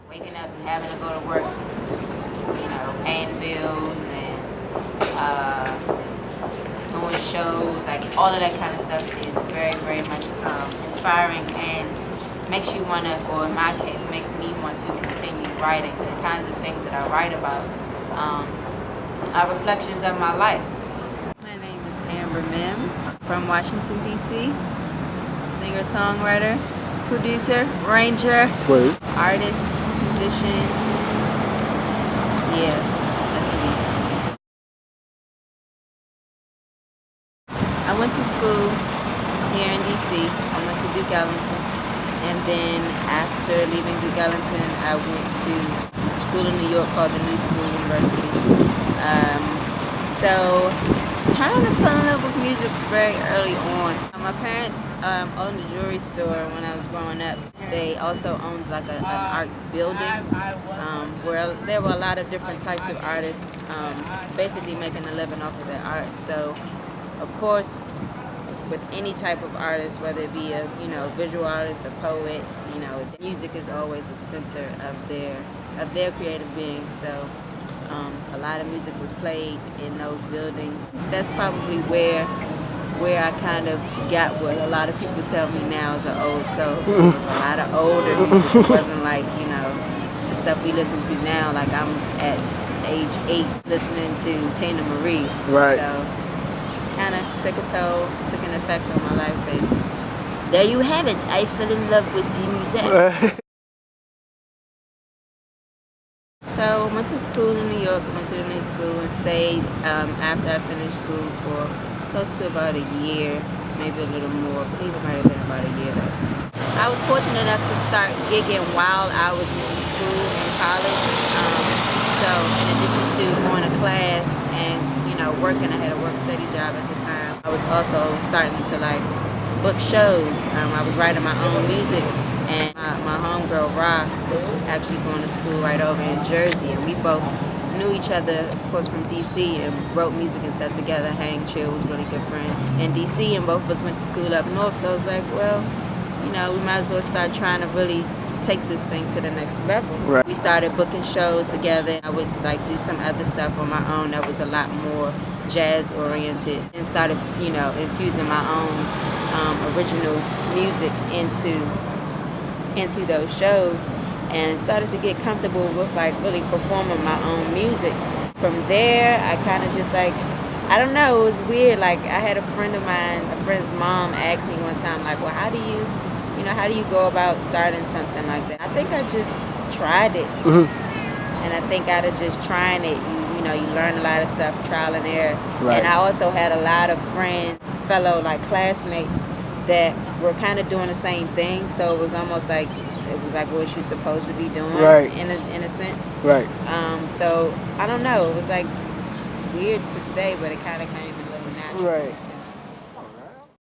waking up and having to go to work, you know, paying bills and doing shows, like all of that kind of stuff is very, very much inspiring and makes you want to, or in my case, makes me want to continue writing. The kinds of things that I write about are reflections of my life. My name is Amber Mimz from Washington, D.C., singer-songwriter, producer, arranger, artist, musician. Yeah, that's me. I went to school here in D.C. I went to Duke Ellington, and then after leaving Duke Ellington, I went to school in New York called the New School University. So kind of fell in love with music very early on. My parents owned a jewelry store when I was growing up. They also owned like an arts building where there were a lot of different types of artists basically making a living off of their art. So of course, with any type of artist, whether it be a visual artist, a poet, music is always the center of their creative being. So a lot of music was played in those buildings. That's probably where I kind of got what a lot of people tell me now is an old soul. A lot of older music. It wasn't like, the stuff we listen to now. Like I'm at age 8 listening to Tina Marie. Right. So kind of took a toll, took an effect on my life. And there you have it. I fell in love with the music. So I went to school in New York, went to the new school and stayed after I finished school for close to about a year, maybe a little more. I believe it might have been about a year though. I was fortunate enough to start gigging while I was in school in college. So in addition to going to class and working, I had a work-study job at the time. I was also starting to book shows. I was writing my own music. And my homegirl, Ra, was actually going to school right over in Jersey. And we both knew each other, of course, from D.C. and wrote music and stuff together. Hang, chill, was really good friends in D.C. And both of us went to school up north. So I was like, well, we might as well start trying to really take this thing to the next level. Right. We started booking shows together. I would do some other stuff on my own that was a lot more jazz-oriented and started, infusing my own original music into those shows and started to get comfortable with really performing my own music. From there, I kind of just I don't know, it was weird. I had a friend's mom asked me one time, well, how do you go about starting something like that? I think I just tried it. And I think out of just trying it, you learn a lot of stuff, trial and error. Right. And I also had a lot of friends, fellow classmates that were kind of doing the same thing, so it was almost like what you're supposed to be doing, right, in a sense. Right. So I don't know, it was weird to say, but it kind of came a little natural. Right.